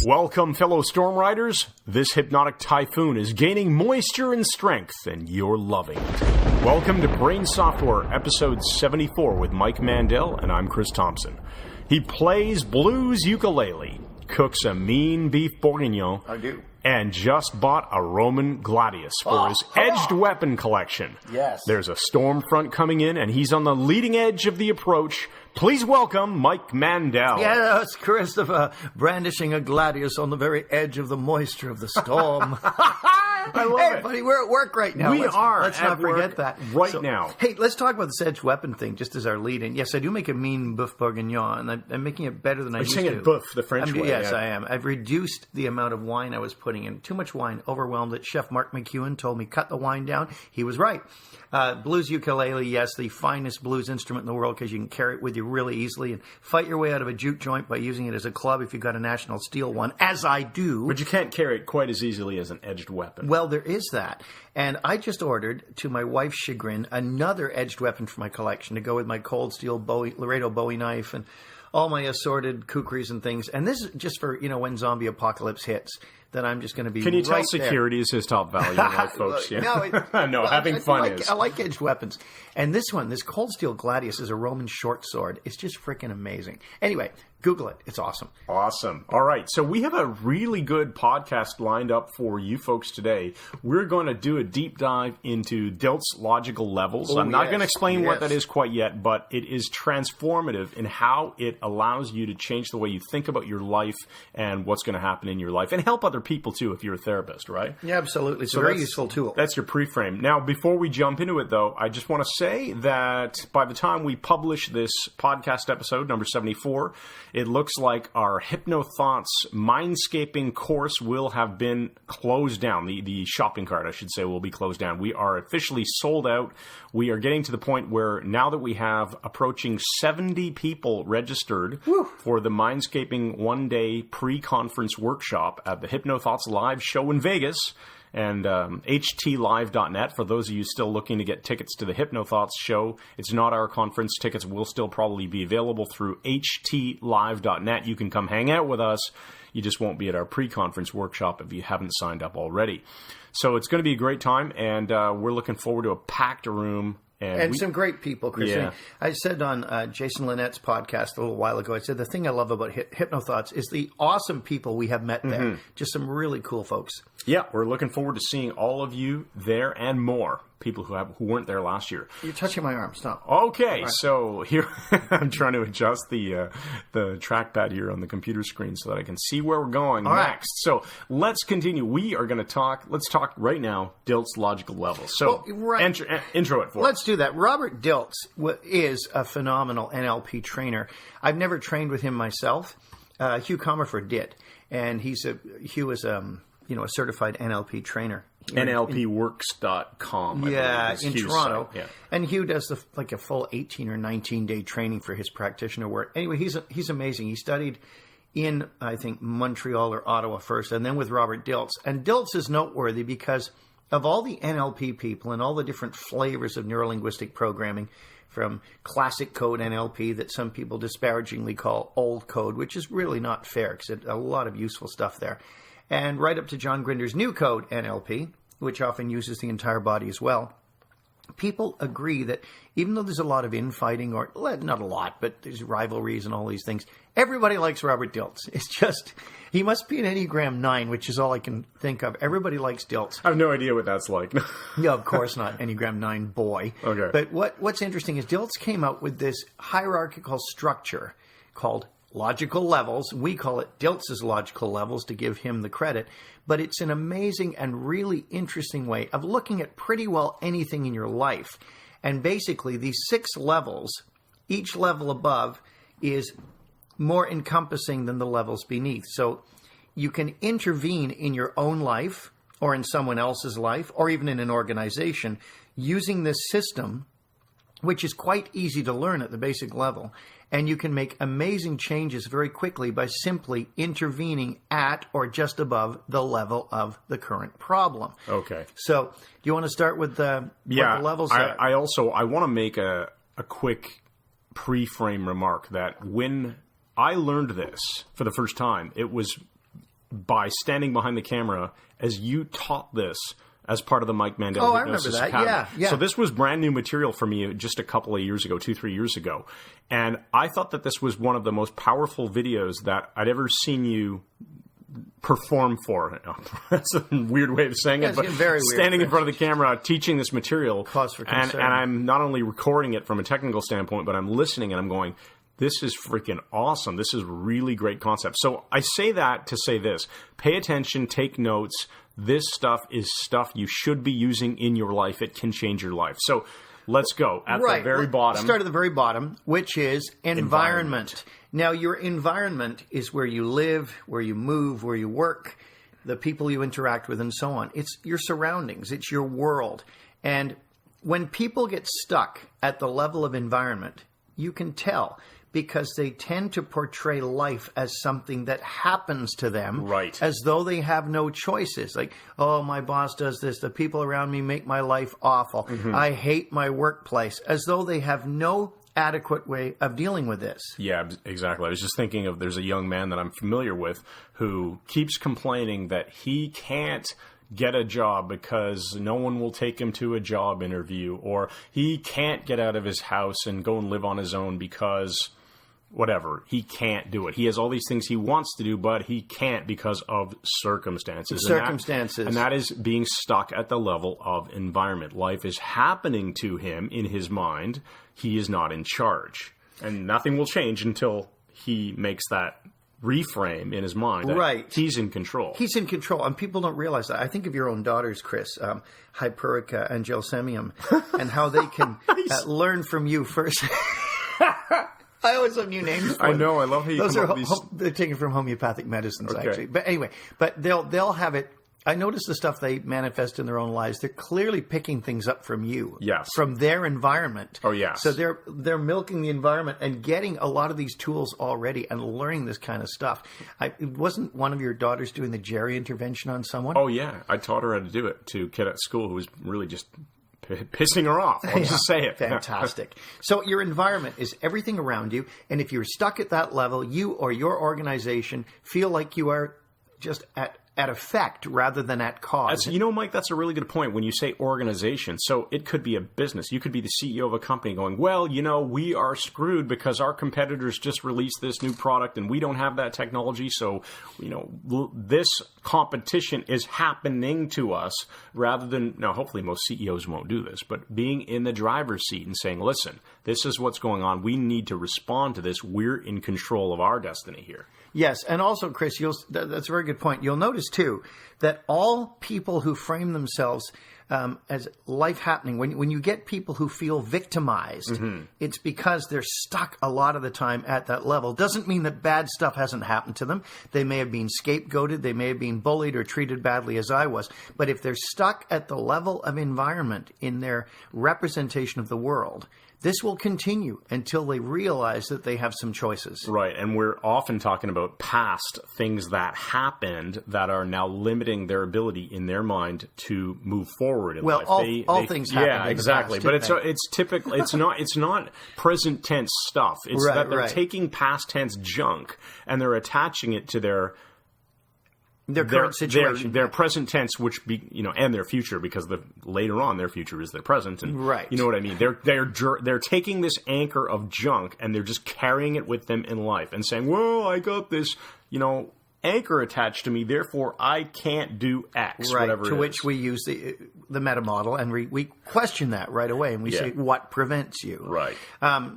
Welcome, fellow storm riders. This hypnotic typhoon is gaining moisture and strength, and you're loving it. Welcome to Brain Software, episode 74 with Mike Mandel, and I'm Chris Thompson. He plays blues ukulele, cooks a mean beef bourguignon. I do. And just bought a Roman gladius for his edged weapon collection. Yes. There's a storm front coming in, and he's on the leading edge of the approach. Please welcome Mike Mandel. Yeah, it's Christopher brandishing a gladius on the very edge of the moisture of the storm. I love hey, it. buddy, we're at work right now. Let's not forget that. Right now. Hey, let's talk about this edge weapon thing, just as our lead-in. Yes, I do make a mean boeuf bourguignon, and I'm making it better than I used to. You're saying it boeuf, the French way. Yes, I am. I've reduced the amount of wine I was putting in. Too much wine, overwhelmed it. Chef Mark McEwen told me, cut the wine down. He was right. Blues ukulele, yes, the finest blues instrument in the world because you can carry it with you really easily and fight your way out of a juke joint by using it as a club if you've got a National Steel one, as I do. But you can't carry it quite as easily as an edged weapon. Well, there is that. And I just ordered, to my wife's chagrin, another edged weapon for my collection to go with my cold steel Laredo Bowie knife and all my assorted kukris and things. And this is just for, when zombie apocalypse hits, that I'm just going to be Can you tell right security is his top value in life, folks? Yeah. No, having fun is. I like edged weapons. And this one, this cold steel gladius, is a Roman short sword. It's just freaking amazing. Anyway, Google it. It's awesome. Awesome. All right. So we have a really good podcast lined up for you folks today. We're going to do a deep dive into Dilt's logical levels. I'm not going to explain what that is quite yet, but it is transformative in how it allows you to change the way you think about your life and what's going to happen in your life and help other people too if you're a therapist, right? Yeah, absolutely. It's a very useful tool. That's your pre-frame. Now, before we jump into it, though, I just want to say that by the time we publish this podcast episode, number 74, it looks like our HypnoThoughts Mindscaping course will have been closed down. The shopping cart, I should say, will be closed down. We are officially sold out. We are getting to the point where now that we have approaching 70 people registered for the Mindscaping one-day pre-conference workshop at the HypnoThoughts Live show in Vegas, and htlive.net for those of you still looking to get tickets to the HypnoThoughts show. It's not our conference. Tickets will still probably be available through htlive.net. You can come hang out with us. You just won't be at our pre-conference workshop if you haven't signed up already. So it's going to be a great time, and we're looking forward to a packed room. And some great people, Chris. Yeah. I said on Jason Linnett's podcast a little while ago, I said the thing I love about HypnoThoughts is the awesome people we have met there. Just some really cool folks. Yeah, we're looking forward to seeing all of you there and more. People who weren't there last year. You're touching my arm. Stop. Okay, right. So here I'm trying to adjust the trackpad here on the computer screen so that I can see where we're going all next. Right. So let's continue. We are going to talk. Let's talk right now. Dilt's logical levels. So intro it for us. Let's do that. Robert Dilts is a phenomenal NLP trainer. I've never trained with him myself. Hugh Comerford did, and Hugh is a certified NLP trainer. NLPworks.com. Yeah, in Toronto. Yeah. And Hugh does a full 18 or 19-day training for his practitioner work. Anyway, he's amazing. He studied in, I think, Montreal or Ottawa first, and then with Robert Dilts. And Dilts is noteworthy because of all the NLP people and all the different flavors of neurolinguistic programming, from classic code NLP that some people disparagingly call old code, which is really not fair because there's a lot of useful stuff there, and right up to John Grinder's new code NLP, which often uses the entire body as well. People agree that even though there's a lot of infighting, or not a lot, but there's rivalries and all these things, everybody likes Robert Dilts. It's just, he must be an Enneagram 9, which is all I can think of. Everybody likes Dilts. I have no idea what that's like. Yeah, of course not. Enneagram 9 boy. Okay. But what's interesting is Dilts came out with this hierarchical structure called logical levels. We call it Dilts' logical levels to give him the credit. But it's an amazing and really interesting way of looking at pretty well anything in your life. And basically, these 6 levels, each level above is more encompassing than the levels beneath. So you can intervene in your own life or in someone else's life or even in an organization using this system, which is quite easy to learn at the basic level. And you can make amazing changes very quickly by simply intervening at or just above the level of the current problem. Okay. So do you want to start with what the levels are? I want to make a quick pre-frame remark that when I learned this for the first time. It was by standing behind the camera as you taught this as part of the Mike Mandel Hypnosis Academy. Yeah. So this was brand new material for me just a couple of years ago, 2-3 years ago. And I thought that this was one of the most powerful videos that I'd ever seen you perform for. That's a weird way of saying it, but very standing in front of the camera, teaching this material. Cause for concern. And I'm not only recording it from a technical standpoint, but I'm listening and I'm going, this is freaking awesome. This is really great concept. So I say that to say this. Pay attention, take notes. This stuff is stuff you should be using in your life. It can change your life. So let's go at the very bottom. Start at the very bottom, which is environment. Now, your environment is where you live, where you move, where you work, the people you interact with, and so on. It's your surroundings. It's your world. And when people get stuck at the level of environment, you can tell, because they tend to portray life as something that happens to them, right, as though they have no choices. Like, oh, my boss does this. The people around me make my life awful. Mm-hmm. I hate my workplace, as though they have no adequate way of dealing with this. Yeah, exactly. I was just thinking of, there's a young man that I'm familiar with who keeps complaining that he can't get a job because no one will take him to a job interview, or he can't get out of his house and go and live on his own because whatever, he can't do it. He has all these things he wants to do, but he can't because of circumstances. And that is being stuck at the level of environment. Life is happening to him in his mind. He is not in charge. And nothing will change until he makes that reframe in his mind that right. He's in control. He's in control, and people don't realize that. I think of your own daughters, Chris, Hyperica and Gelsemium, and how they can learn from you first. I always have new names for them. I know. I love how you come up with these. They're taken from homeopathic medicines, actually. But anyway, they'll have it. I notice the stuff they manifest in their own lives. They're clearly picking things up from you, yes, from their environment. Oh, yes. So they're milking the environment and getting a lot of these tools already and learning this kind of stuff. Wasn't one of your daughters doing the Jerry intervention on someone? Oh yeah, I taught her how to do it to a kid at school who was really just pissing her off. I'll just say it. Fantastic. So your environment is everything around you, and if you're stuck at that level, you or your organization feel like you are just at effect rather than at cause. You know, Mike, that's a really good point when you say organization. So it could be a business. You could be the CEO of a company going, well, you know, we are screwed because our competitors just released this new product and we don't have that technology. So, you know, this competition is happening to us rather than, now, hopefully most CEOs won't do this, but being in the driver's seat and saying, listen, this is what's going on. We need to respond to this. We're in control of our destiny here. Yes, and also, Chris, that's a very good point. You'll notice, too, that all people who frame themselves as life happening, when you get people who feel victimized, mm-hmm. it's because they're stuck a lot of the time at that level. Doesn't mean that bad stuff hasn't happened to them. They may have been scapegoated. They may have been bullied or treated badly as I was. But if they're stuck at the level of environment in their representation of the world, this will continue until they realize that they have some choices. Right, and we're often talking about past things that happened that are now limiting their ability in their mind to move forward in life. All things happen. Yeah, exactly. But it's typical. It's not present tense stuff. It's that they're taking past tense junk and they're attaching it to their current situation, their present tense, and their future, because later on their future is their present, and right. You know what I mean? They're taking this anchor of junk and they're just carrying it with them in life and saying, "Well, I got this, anchor attached to me, therefore I can't do X." Right. Whatever. To which we use the meta model, and we question that right away, and we say, "What prevents you?" Right.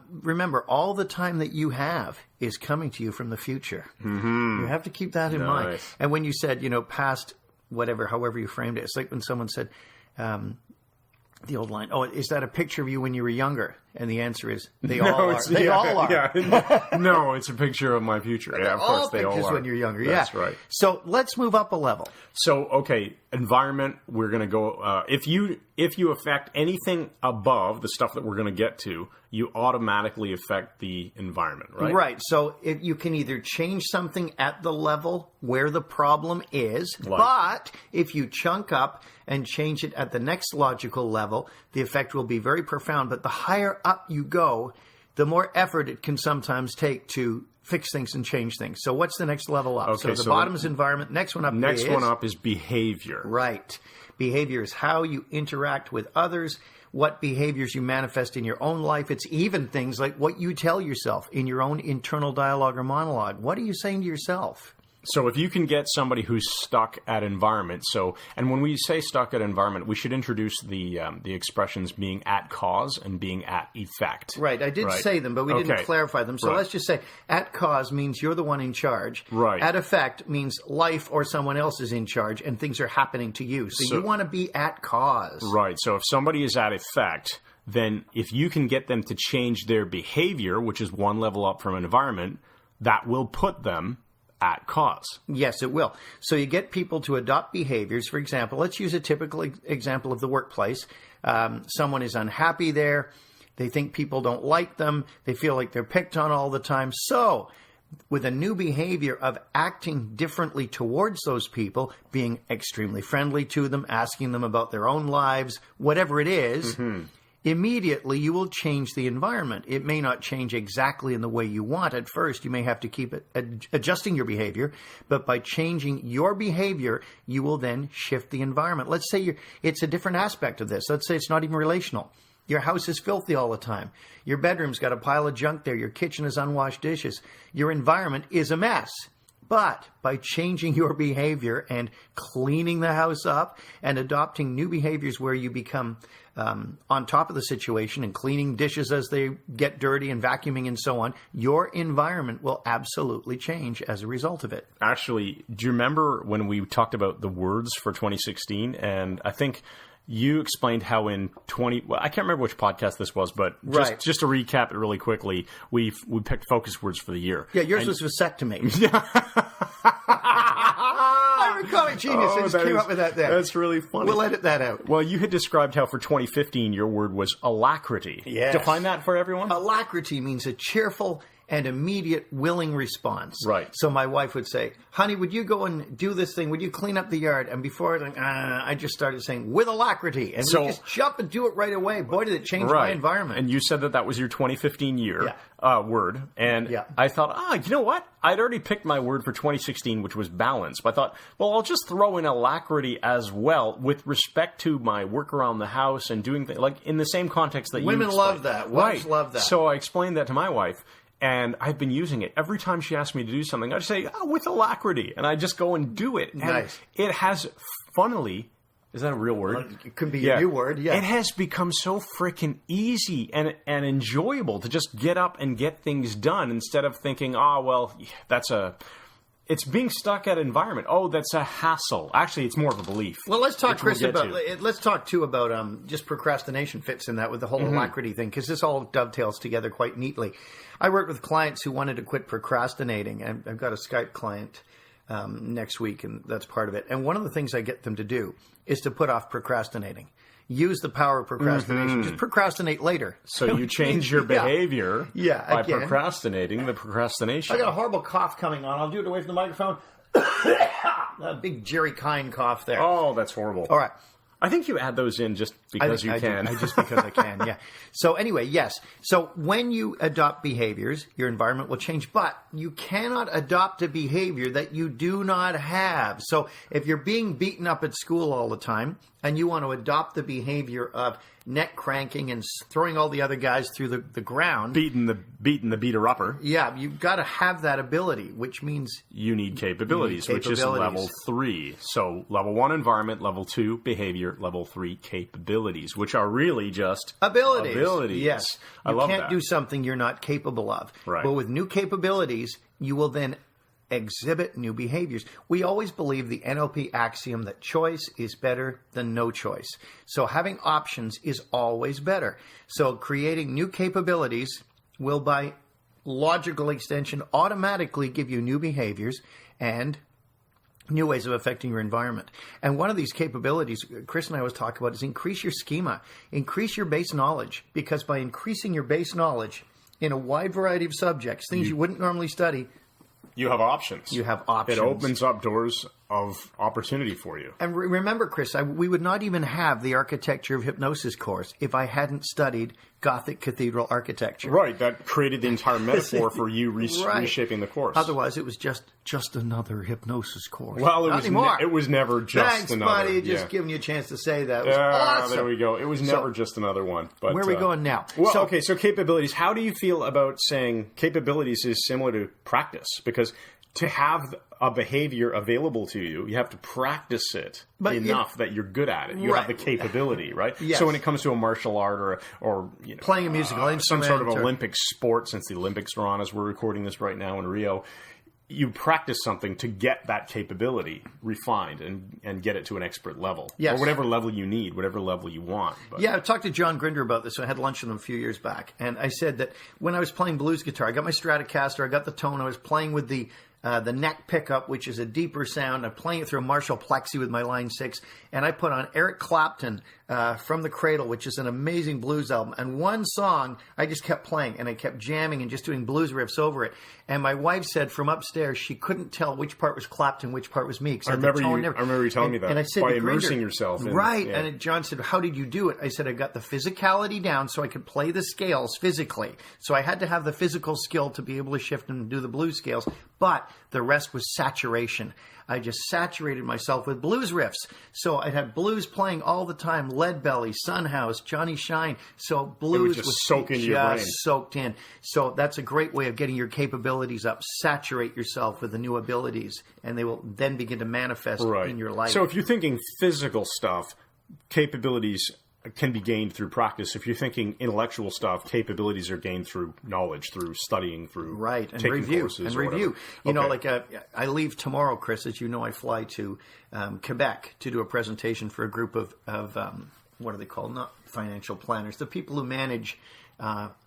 Remember, all the time that you have is coming to you from the future. Mm-hmm. You have to keep that in mind. And when you said, past whatever, however you framed it, it's like when someone said, the old line, "Oh, is that a picture of you when you were younger?" And the answer is, they all are. They all are. Yeah. No, it's a picture of my future. Yeah, of course they all are. Pictures when you're younger. That's right. So let's move up a level. So, okay, environment, we're going to go, if you affect anything above the stuff that we're going to get to, you automatically affect the environment, right? Right. So if you can either change something at the level where the problem is, but if you chunk up and change it at the next logical level, the effect will be very profound. But the higher up you go, the more effort it can sometimes take to fix things and change things. So what's the next level up? Okay, So the bottom is environment. Next one up is behavior. Right. Behavior is how you interact with others, what behaviors you manifest in your own life. It's even things like what you tell yourself in your own internal dialogue or monologue. What are you saying to yourself? So if you can get somebody who's stuck at environment, and when we say stuck at environment, we should introduce the expressions being at cause and being at effect. Right. I did say them, but we didn't clarify them. So let's just say at cause means you're the one in charge. Right. At effect means life or someone else is in charge and things are happening to you. So you want to be at cause. Right. So if somebody is at effect, then if you can get them to change their behavior, which is one level up from environment, that will put them at cause. Yes, it will. So you get people to adopt behaviors. For example, let's use a typical example of the workplace. Someone is unhappy there. They think people don't like them. They feel like they're picked on all the time. So with a new behavior of acting differently towards those people, being extremely friendly to them, asking them about their own lives, whatever it is, immediately you will change the environment. It may not change exactly in the way you want at first. You may have to keep adjusting your behavior, but by changing your behavior, you will then shift the environment. Let's say it's a different aspect of this. Let's say it's not even relational. Your house is filthy all the time. Your bedroom's got a pile of junk there. Your kitchen is unwashed dishes. Your environment is a mess. But by changing your behavior and cleaning the house up and adopting new behaviors where you become on top of the situation and cleaning dishes as they get dirty and vacuuming and so on, your environment will absolutely change as a result of it. Actually, do you remember when we talked about the words for 2016? And I think you explained how in I can't remember which podcast this was, but just to recap it really quickly, we picked focus words for the year. Yeah, yours was vasectomy. Yeah. I'm a comic genius. I just came up with that then. That's really funny. We'll edit that out. Well, you had described how for 2015 your word was alacrity. Yes. Define that for everyone. Alacrity means a cheerful and immediate willing response. Right. So my wife would say, honey, would you go and do this thing? Would you clean up the yard? And before I just started saying, with alacrity. And we just jump and do it right away. Boy, did it change my environment. And you said that was your 2015 year word. And I thought, you know what? I'd already picked my word for 2016, which was balance. But I thought, well, I'll just throw in alacrity as well with respect to my work around the house and doing things like in the same context that Women love that. Wives love that. So I explained that to my wife. And I've been using it. Every time she asks me to do something, I just say, with alacrity. And I just go and do it. Nice. And it has, funnily, is that a real word? Well, it could be a new word, It has become so freaking easy and enjoyable to just get up and get things done instead of thinking, it's being stuck at environment. Oh, that's a hassle. Actually, it's more of a belief. Well, let's talk, Chris, let's talk, too, about just procrastination fits in that with the whole alacrity thing, because this all dovetails together quite neatly. I work with clients who wanted to quit procrastinating, and I've got a Skype client next week, and that's part of it. And one of the things I get them to do is to put off procrastinating. Use the power of procrastination. Just procrastinate later. So you change your behavior by again. procrastinating the procrastination. I got a horrible cough coming on. I'll do it away from the microphone. A big Jerry Kine cough there. Oh, that's horrible. All right. I think you add those in just because you can. Just because I can, yeah. So anyway, yes. So when you adopt behaviors, your environment will change, but you cannot adopt a behavior that you do not have. So if you're being beaten up at school all the time and you want to adopt the behavior of neck cranking and throwing all the other guys through the ground. Beating the beater-upper. Yeah, you've got to have that ability, which means... You need capabilities, which is level 3. So level 1, environment. Level 2, behavior. Level 3, capabilities, which are really just... Abilities. Yes. I love that. You can't do something you're not capable of. Right. But with new capabilities, you will then exhibit new behaviors. We always believe the NLP axiom that choice is better than no choice. So having options is always better. So creating new capabilities will, by logical extension, automatically give you new behaviors and new ways of affecting your environment. And one of these capabilities, Chris and I always talk about, is increase your schema, increase your base knowledge, because by increasing your base knowledge in a wide variety of subjects, things you wouldn't normally study, you have options. You have options. It opens up doors of opportunity for you. And remember, Chris, we would not even have the Architecture of Hypnosis course if I hadn't studied Gothic cathedral architecture. Right, that created the entire metaphor for you reshaping the course. Otherwise, it was just another hypnosis course. Well, it was never just Thanks, another. Thanks, buddy, just giving you a chance to say that. It was awesome. There we go. It was never just another one. But where are we going now? Well, so capabilities. How do you feel about saying capabilities is similar to practice? Because to have a behavior available to you, you have to practice it enough that you're good at it. You have the capability, right? Yes. So when it comes to a martial art or playing a musical instrument, some sort of Olympic sport, since the Olympics are on as we're recording this right now in Rio, you practice something to get that capability refined and get it to an expert level. Yes. Or whatever level you need, whatever level you want. But. Yeah, I talked to John Grinder about this. I had lunch with him a few years back. And I said that when I was playing blues guitar, I got my Stratocaster, I got the tone, I was playing with the neck pickup, which is a deeper sound. I'm playing it through a Marshall Plexi with my Line 6. And I put on Eric Clapton, From the Cradle, which is an amazing blues album. And one song I just kept playing, and I kept jamming and just doing blues riffs over it. And my wife said from upstairs she couldn't tell which part was Clapton, which part was me. I remember you telling me that. And I said by to Grinder, immersing yourself. Right. Yeah. And John said, how did you do it? I said, I got the physicality down so I could play the scales physically. So I had to have the physical skill to be able to shift and do the blues scales. But the rest was saturation. I just saturated myself with blues riffs. So I had blues playing all the time. Leadbelly, Sunhouse, Johnny Shine. So blues was soak in your brain. Soaked in. So that's a great way of getting your capabilities up. Saturate yourself with the new abilities, and they will then begin to manifest in your life. So if you're thinking physical stuff, capabilities can be gained through practice. If you're thinking intellectual stuff, capabilities are gained through knowledge, through studying, through and taking review courses and or review. Whatever. I leave tomorrow, Chris. As you know, I fly to Quebec to do a presentation for a group of what are they called? Not financial planners. The people who manage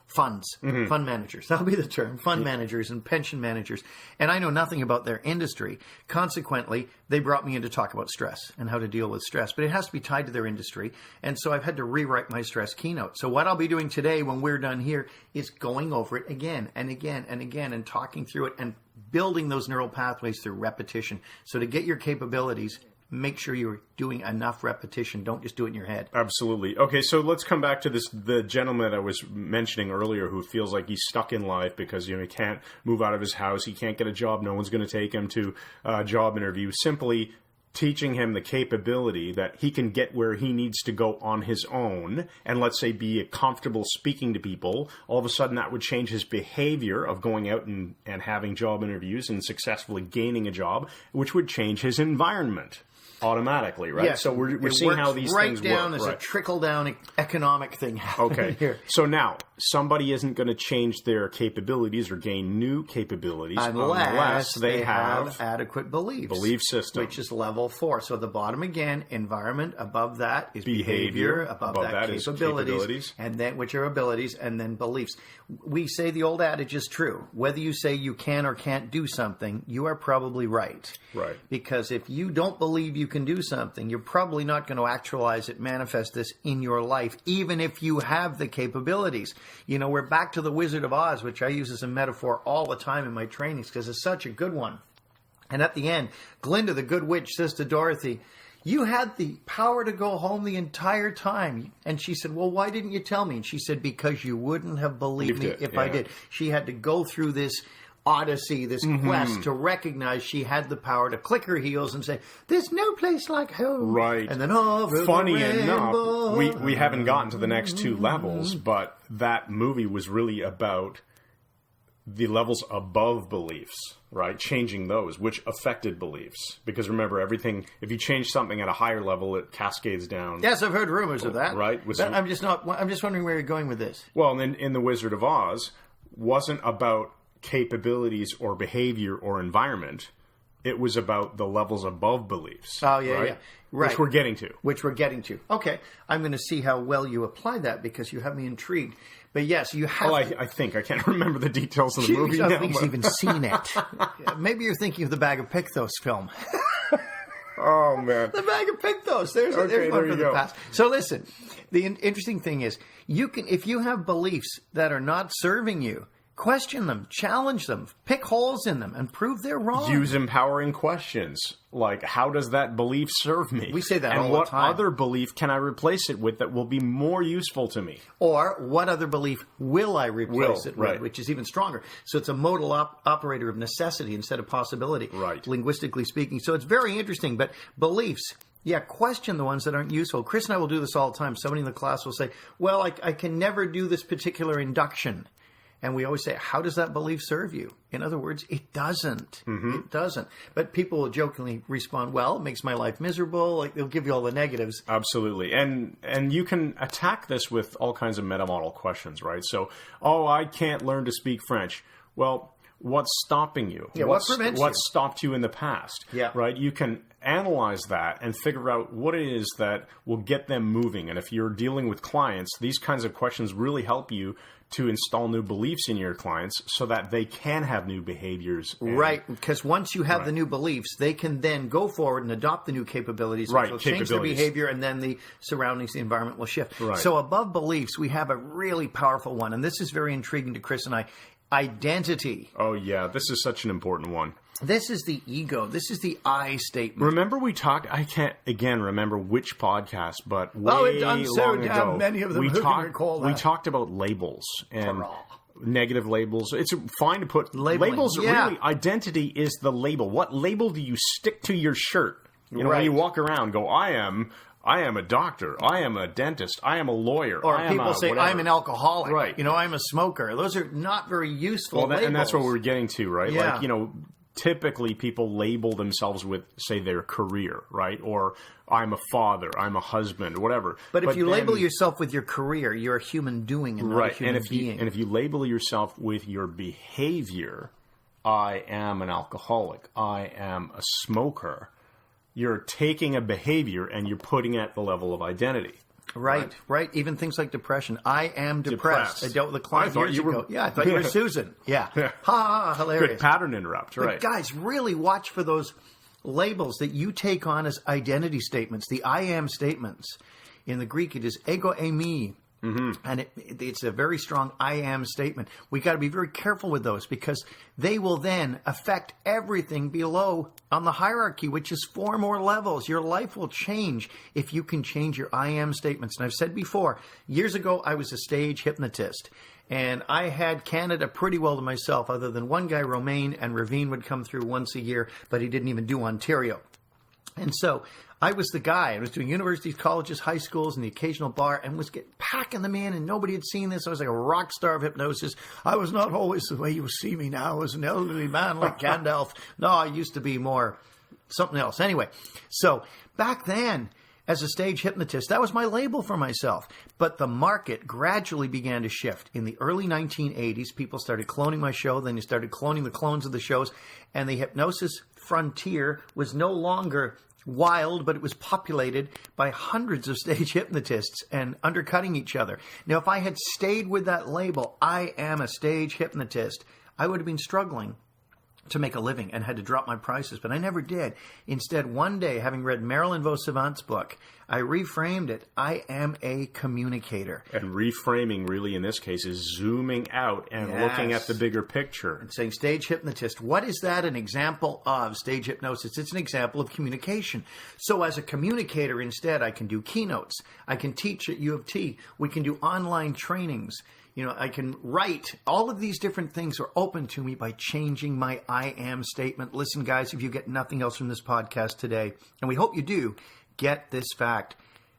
funds, fund managers. That'll be the term, fund managers and pension managers. And I know nothing about their industry. Consequently, they brought me in to talk about stress and how to deal with stress. But it has to be tied to their industry. And so I've had to rewrite my stress keynote. So what I'll be doing today when we're done here is going over it again and again and again and talking through it and building those neural pathways through repetition. So to get your capabilities, make sure you're doing enough repetition. Don't just do it in your head. Absolutely. Okay, so let's come back to the gentleman that I was mentioning earlier who feels like he's stuck in life because he can't move out of his house, he can't get a job, no one's going to take him to a job interview. Simply teaching him the capability that he can get where he needs to go on his own and, let's say, be comfortable speaking to people. All of a sudden that would change his behavior of going out and having job interviews and successfully gaining a job, which would change his environment automatically, right? Yes, so we're seeing how these things work. Right down as a trickle-down economic thing happening here. So now, somebody isn't going to change their capabilities or gain new capabilities unless they have adequate beliefs. Belief system. Which is level 4. So the bottom again, environment. Above that is behavior. Above that capabilities. And then, which are abilities, and then beliefs. We say the old adage is true. Whether you say you can or can't do something, you are probably right. Right. Because if you don't believe you can do something, you're probably not going to actualize it, manifest this in your life, even if you have the capabilities. You know, we're back to the Wizard of Oz, which I use as a metaphor all the time in my trainings because it's such a good one. And at the end, Glinda, the good witch, says to Dorothy, "You had the power to go home the entire time." And she said, "Well, why didn't you tell me?" And she said, "Because you wouldn't have believed me if I did." She had to go through this odyssey, this quest to recognize she had the power to click her heels and say, "There's no place like home." Right. And then over funny the enough, we haven't gotten to the next two levels, but that movie was really about the levels above beliefs, right? Changing those, which affected beliefs. Because remember, everything, if you change something at a higher level, it cascades down. Yes, I've heard rumors of that. Right. I'm just wondering where you're going with this. Well, in The Wizard of Oz, wasn't about capabilities or behavior or environment. It was about the levels above beliefs. Oh, yeah, right? yeah. Right. Which we're getting to. Okay. I'm going to see how well you apply that because you have me intrigued. But yes, you have I think. I can't remember the details of the movie now. I don't think he's even seen it. Maybe you're thinking of the Bag of Picthos film. Oh, man. The Bag of Picthos. There's one for the past. So listen, the interesting thing is, if you have beliefs that are not serving you, Question them, challenge them, pick holes in them, and prove they're wrong. Use empowering questions like, how does that belief serve me? We say that all and the time. what other belief can I replace it with that will be more useful to me? Or what other belief will I replace it with, right. which is even stronger. So it's a modal operator of necessity instead of possibility, right. linguistically speaking. So it's very interesting. But beliefs, question the ones that aren't useful. Chris and I will do this all the time. Somebody in the class will say, well, I can never do this particular induction. And we always say, how does that belief serve you? In other words, it doesn't. Mm-hmm. It doesn't. But people will jokingly respond, well, it makes my life miserable. Like, they'll give you all the negatives. Absolutely. And you can attack this with all kinds of meta model questions, right? So, I can't learn to speak French. Well, what's stopping you? Yeah, what prevents you? What stopped you in the past? Yeah. Right? You can analyze that and figure out what it is that will get them moving. And if you're dealing with clients, these kinds of questions really help you to install new beliefs in your clients so that they can have new behaviors. Right, because once you have the new beliefs, they can then go forward and adopt the new capabilities, which will change their behavior, and then the surroundings, the environment will shift. Right. So above beliefs, we have a really powerful one, and this is very intriguing to Chris and I. Identity. Oh, yeah. This is such an important one. This is the ego. This is the I statement. Remember we talked, I can't, again, remember which podcast, but way long ago, many of them, we talked about labels and negative labels. It's fine to put labels. Really, identity is the label. What label do you stick to your shirt? You know, when you walk around, go, I am a doctor. I am a dentist. I am a lawyer. Or people say, whatever. I'm an alcoholic. Right. You know, I'm a smoker. Those are not very useful labels. And that's what we're getting to, right? Yeah. Like, you know, typically people label themselves with, say, their career, right? Or I'm a father, I'm a husband, whatever. But if you label yourself with your career, you're a human doing and not a human being. And if you label yourself with your behavior, I am an alcoholic, I am a smoker, you're taking a behavior and you're putting it at the level of identity. Right. Even things like depression. I am depressed. I dealt with a client years ago. Yeah, I thought you were Susan. Yeah. Ha, hilarious. Good pattern interrupt, right. But guys, really watch for those labels that you take on as identity statements, the I am statements. In the Greek, it is ego eimi. Mm-hmm. And it's a very strong I am statement. We got to be very careful with those because they will then affect everything below on the hierarchy, which is 4 more levels. Your life will change if you can change your I am statements. And I've said before, years ago, I was a stage hypnotist. And I had Canada pretty well to myself, other than one guy, Romain, and Ravine would come through once a year, but he didn't even do Ontario. And so I was the guy. I was doing universities, colleges, high schools, and the occasional bar, and was packing them in, and nobody had seen this. I was like a rock star of hypnosis. I was not always the way you see me now as an elderly man like Gandalf. No, I used to be more something else. Anyway, so back then, as a stage hypnotist, that was my label for myself. But the market gradually began to shift. In the early 1980s, people started cloning my show. Then they started cloning the clones of the shows. And the hypnosis frontier was no longer wild, but it was populated by hundreds of stage hypnotists and undercutting each other. Now, if I had stayed with that label, I am a stage hypnotist, I would have been struggling to make a living and had to drop my prices, but I never did. Instead, one day, having read Marilyn Vosavant's book, I reframed it. I am a communicator. And reframing, really, in this case, is zooming out and looking at the bigger picture. And saying, stage hypnotist, what is that an example of? Stage hypnosis, it's an example of communication. So as a communicator, instead, I can do keynotes. I can teach at U of T. We can do online trainings. You know, I can write. All of these different things are open to me by changing my I am statement. Listen, guys, if you get nothing else from this podcast today, and we hope you do, get this fact.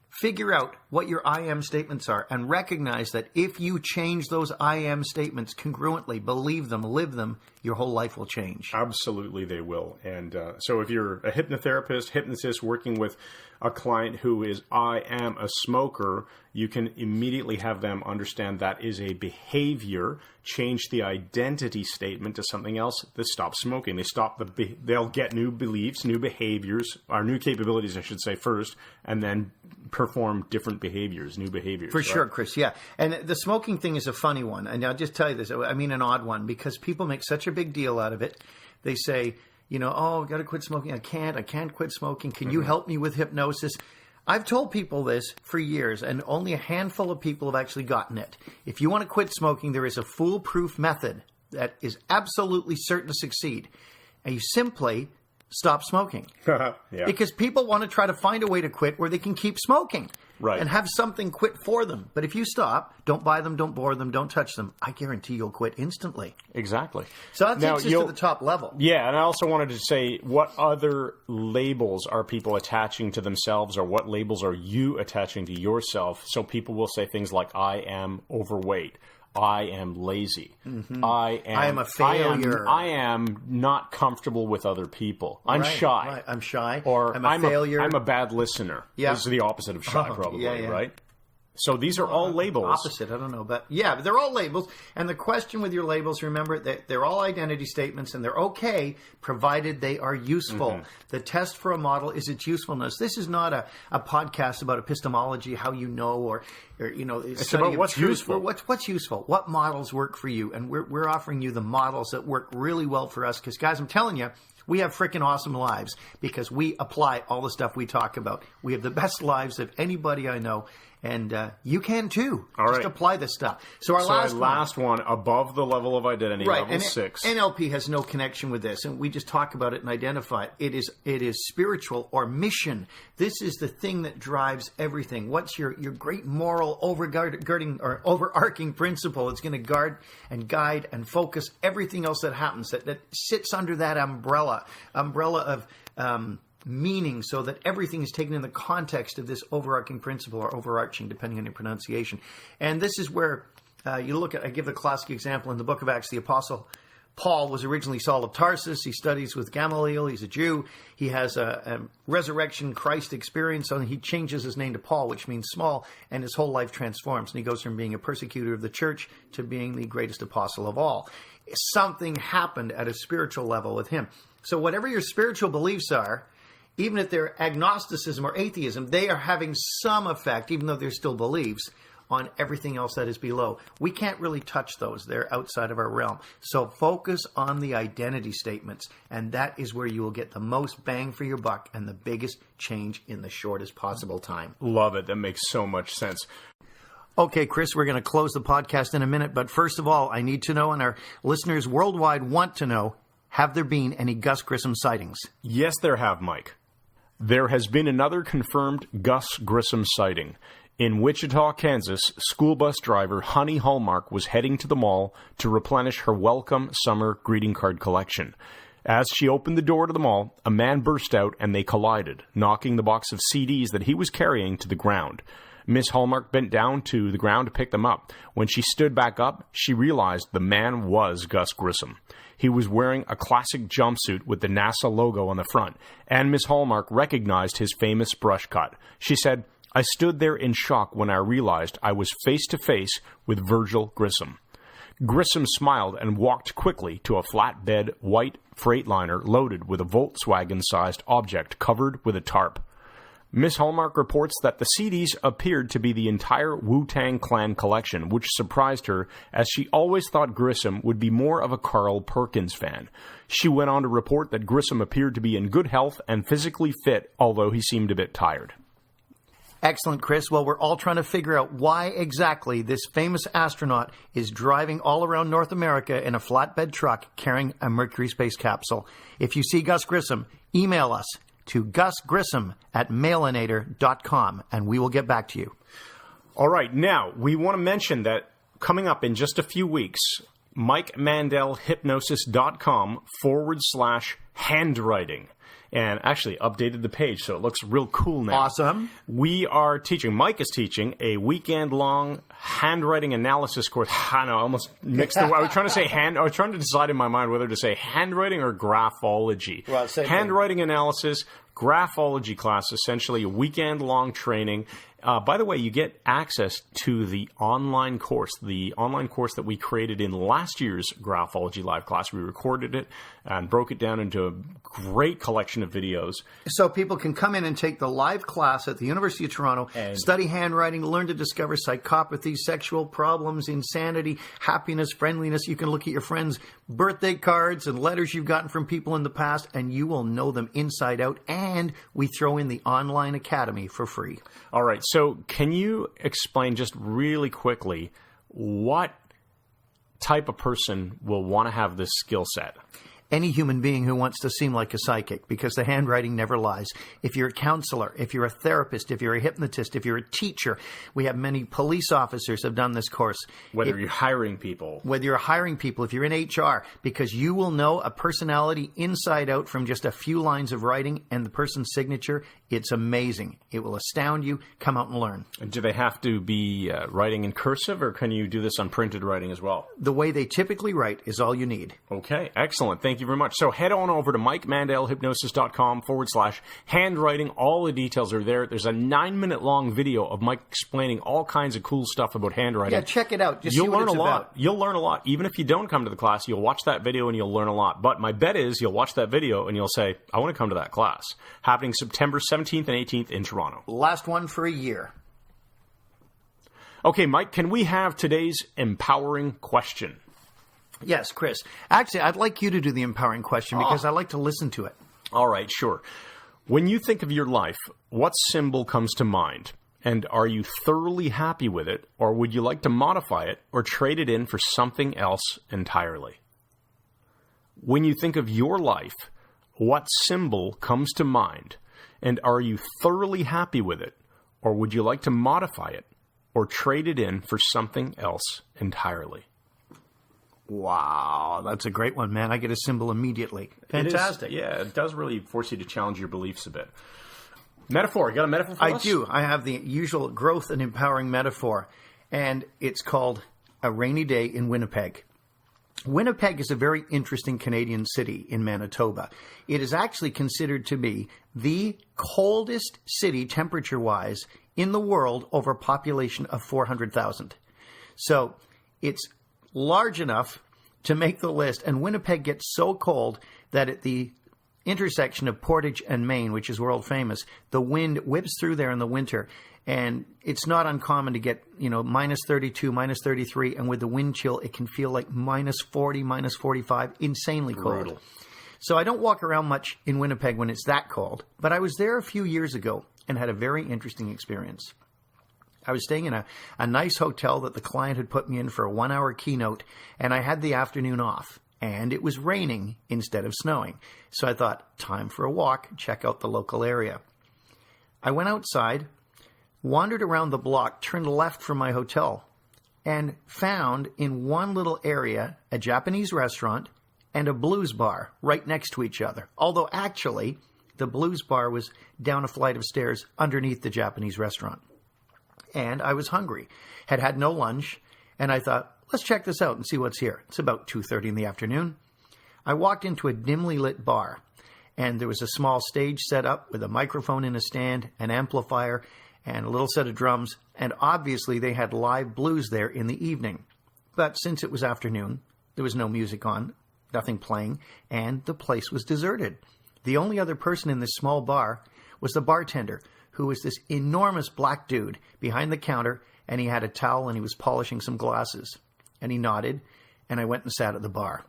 Figure out what your I am statements are and recognize that if you change those I am statements congruently, believe them, live them, your whole life will change. Absolutely, they will. And so if you're a hypnotherapist, hypnotist working with a client who is, I am a smoker, you can immediately have them understand that is a behavior, change the identity statement to something else that stops smoking. They'll get new beliefs, new behaviors, or new capabilities, I should say, first, and then perform different behaviors, new behaviors. For sure, Chris, yeah. And the smoking thing is a funny one. And I'll just tell you this, I mean an odd one, because people make such a big deal out of it. They say, you know, oh, I've got to quit smoking. I can't quit smoking. Can you help me with hypnosis? I've told people this for years, and only a handful of people have actually gotten it. If you want to quit smoking, there is a foolproof method that is absolutely certain to succeed. And you simply stop smoking. Yeah. Because people want to try to find a way to quit where they can keep smoking. Right. And have something quit for them. But if you stop, don't buy them, don't bore them, don't touch them, I guarantee you'll quit instantly. Exactly. So that takes us to the top level. Yeah, and I also wanted to say, what other labels are people attaching to themselves, or what labels are you attaching to yourself? So people will say things like, I am overweight. I am lazy. Mm-hmm. I am a failure. I am not comfortable with other people. I'm shy. Right. I'm shy. Or I'm a failure. I'm a bad listener. Yeah. This is the opposite of shy, probably, yeah. right? So these are all labels. Opposite, I don't know. But yeah, they're all labels. And the question with your labels, remember, that they're all identity statements, and they're okay, provided they are useful. Mm-hmm. The test for a model is its usefulness. This is not a podcast about epistemology, how you know, or it's about what's useful. What's useful? What models work for you? And we're offering you the models that work really well for us. Because, guys, I'm telling you, we have freaking awesome lives because we apply all the stuff we talk about. We have the best lives of anybody I know. And you can too. Just apply this stuff. So our last one, above the level of identity, level 6. NLP has no connection with this, and we just talk about it and identify it. It is spiritual or mission. This is the thing that drives everything. What's your great moral overarching principle? It's going to guard and guide and focus everything else that happens that sits under that umbrella of meaning, so that everything is taken in the context of this overarching principle, or overarching, depending on your pronunciation. And this is where you look at, I give the classic example in the book of Acts, the Apostle Paul was originally Saul of Tarsus. He studies with Gamaliel. He's a Jew. He has a resurrection Christ experience, and he changes his name to Paul, which means small, and his whole life transforms. And he goes from being a persecutor of the church to being the greatest apostle of all. Something happened at a spiritual level with him. So whatever your spiritual beliefs are, even if they're agnosticism or atheism, they are having some effect, even though they're still beliefs, on everything else that is below. We can't really touch those. They're outside of our realm. So focus on the identity statements, and that is where you will get the most bang for your buck and the biggest change in the shortest possible time. Love it. That makes so much sense. Okay, Chris, we're going to close the podcast in a minute, but first of all, I need to know, and our listeners worldwide want to know, have there been any Gus Grissom sightings? Yes, there have, Mike. There has been another confirmed Gus Grissom sighting. In Wichita, Kansas, school bus driver Honey Hallmark was heading to the mall to replenish her welcome summer greeting card collection. As she opened the door to the mall, a man burst out and they collided, knocking the box of CDs that he was carrying to the ground. Miss Hallmark bent down to the ground to pick them up. When she stood back up, she realized the man was Gus Grissom. He was wearing a classic jumpsuit with the NASA logo on the front, and Miss Hallmark recognized his famous brush cut. She said, "I stood there in shock when I realized I was face-to-face with Virgil Grissom." Grissom smiled and walked quickly to a flatbed white Freightliner loaded with a Volkswagen-sized object covered with a tarp. Miss Hallmark reports that the CDs appeared to be the entire Wu-Tang Clan collection, which surprised her, as she always thought Grissom would be more of a Carl Perkins fan. She went on to report that Grissom appeared to be in good health and physically fit, although he seemed a bit tired. Excellent, Chris. Well, we're all trying to figure out why exactly this famous astronaut is driving all around North America in a flatbed truck carrying a Mercury space capsule. If you see Gus Grissom, email us to gusgrissom@mailinator.com, and we will get back to you. All right. Now, we want to mention that coming up in just a few weeks, Mike Mandel, hypnosis.com/handwriting. And actually updated the page, so it looks real cool now. Awesome. Mike is teaching a weekend-long handwriting analysis course. I know, I almost mixed the I was trying to decide in my mind whether to say handwriting or graphology. Well, handwriting analysis, graphology class, essentially a weekend-long training. by the way, you get access to the online course that we created in last year's Graphology Live class. We recorded it and broke it down into a great collection of videos. So people can come in and take the live class at the University of Toronto, study handwriting, learn to discover psychopathy, sexual problems, insanity, happiness, friendliness. You can look at your friends' birthday cards and letters you've gotten from people in the past, and you will know them inside out. And we throw in the online academy for free. All right. So can you explain just really quickly what type of person will want to have this skill set? Any human being who wants to seem like a psychic, because the handwriting never lies. If you're a counselor, if you're a therapist, if you're a hypnotist, if you're a teacher, we have many police officers have done this course. Whether you're hiring people. Whether you're hiring people, if you're in HR, because you will know a personality inside out from just a few lines of writing and the person's signature. It's amazing. It will astound you. Come out and learn. Do they have to be writing in cursive, or can you do this on printed writing as well? The way they typically write is all you need. Okay, excellent. Thank you very much. So head on over to MikeMandelHypnosis.com/handwriting. All the details are there. There's a 9-minute long video of Mike explaining all kinds of cool stuff about handwriting. Yeah, check it out. Just you'll see what learn it's a lot. About. You'll learn a lot. Even if you don't come to the class, you'll watch that video and you'll learn a lot. But my bet is you'll watch that video and you'll say, I want to come to that class. Happening September 17th and 18th in Toronto. Last one for a year. Okay, Mike, can we have today's empowering question? Yes, Chris. Actually, I'd like you to do the empowering question because I like to listen to it. All right, sure. When you think of your life, what symbol comes to mind? And are you thoroughly happy with it, or would you like to modify it or trade it in for something else entirely? When you think of your life, what symbol comes to mind? And are you thoroughly happy with it, or would you like to modify it or trade it in for something else entirely? Wow, that's a great one, man. I get a symbol immediately. Fantastic. It does really force you to challenge your beliefs a bit. Metaphor. You got a metaphor for us? I do. I have the usual growth and empowering metaphor, and it's called A Rainy Day in Winnipeg. Winnipeg is a very interesting Canadian city in Manitoba. It is actually considered to be the coldest city, temperature-wise, in the world over a population of 400,000. So it's large enough to make the list, and Winnipeg gets so cold that at the intersection of Portage and Maine, which is world famous, the wind whips through there in the winter, and it's not uncommon to get, minus 32, minus 33, and with the wind chill, it can feel like minus 40, minus 45, insanely cold. Brutal. So I don't walk around much in Winnipeg when it's that cold, but I was there a few years ago and had a very interesting experience. I was staying in a nice hotel that the client had put me in for a 1-hour keynote, and I had the afternoon off, and it was raining instead of snowing. So I thought, time for a walk, check out the local area. I went outside, wandered around the block, turned left from my hotel, and found in one little area a Japanese restaurant and a blues bar right next to each other. Although actually, the blues bar was down a flight of stairs underneath the Japanese restaurant. And I was hungry, had had no lunch, and I thought, let's check this out and see what's here. It's about 2:30 in the afternoon. I walked into a dimly lit bar, and there was a small stage set up with a microphone in a stand, an amplifier, and a little set of drums, and obviously they had live blues there in the evening. But since it was afternoon, there was no music on, nothing playing, and the place was deserted. The only other person in this small bar was the bartender, who was this enormous black dude behind the counter, and he had a towel and he was polishing some glasses. And he nodded, and I went and sat at the bar.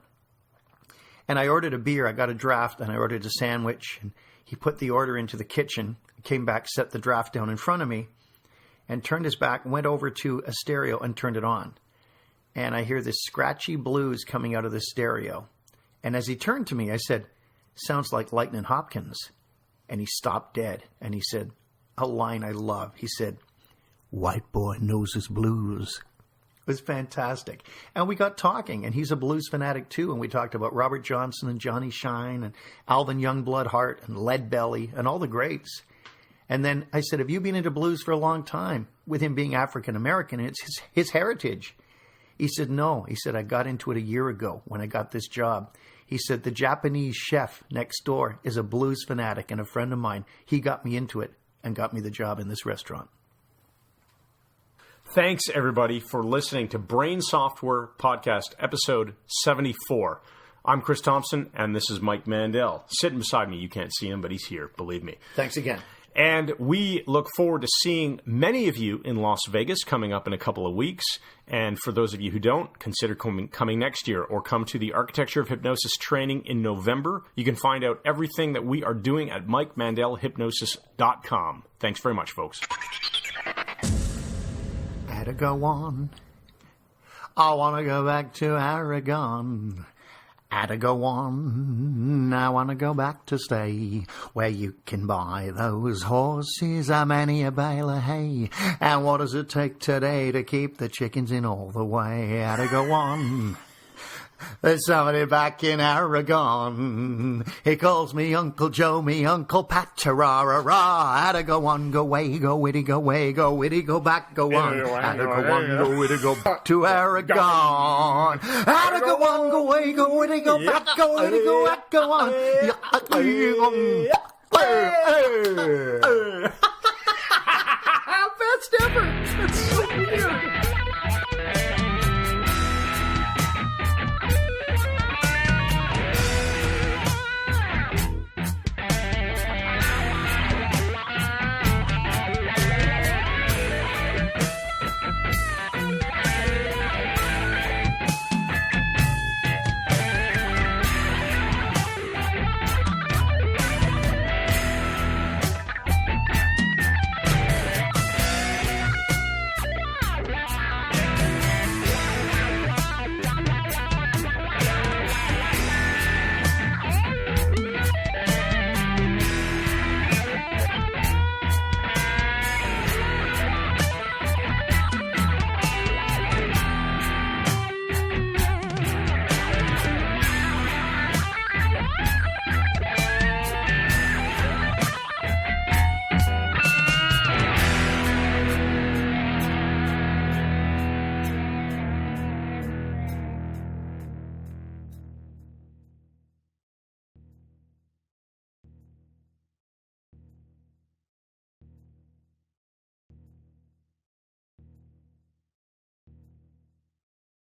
And I ordered a beer, I got a draft, and I ordered a sandwich, and he put the order into the kitchen, came back, set the draft down in front of me, and turned his back, went over to a stereo and turned it on. And I hear this scratchy blues coming out of the stereo. And as he turned to me, I said, sounds like Lightnin' Hopkins. And he stopped dead, and he said, a line I love. He said, white boy knows his blues. It was fantastic. And we got talking, and he's a blues fanatic too, and we talked about Robert Johnson and Johnny Shine and Alvin Youngblood Hart and Lead Belly and all the greats. And then I said, have you been into blues for a long time? With him being African-American, it's his heritage. He said, no. He said, I got into it a year ago when I got this job. He said, the Japanese chef next door is a blues fanatic and a friend of mine. He got me into it and got me the job in this restaurant. Thanks, everybody, for listening to Brain Software Podcast, episode 74. I'm Chris Thompson, and this is Mike Mandel. Sitting beside me, you can't see him, but he's here, believe me. Thanks again. And we look forward to seeing many of you in Las Vegas coming up in a couple of weeks. And for those of you who don't, consider coming next year or come to the Architecture of Hypnosis training in November. You can find out everything that we are doing at MikeMandelHypnosis.com. Thanks very much, folks. Had to go on. I want to go back to Aragon. Had to go on, I want to go back to stay, where you can buy those horses, a many a bale of hay. And what does it take today to keep the chickens in all the way? Had to go on. There's somebody back in Aragon. He calls me Uncle Joe, me Uncle Pat, ta-ra-ra-ra. Had to go on, go way, go witty, go way, go witty, go back, go on. Had to go on, go witty, go back to Aragon. Had to go on, go way, go witty, go back, go witty, go back, go on.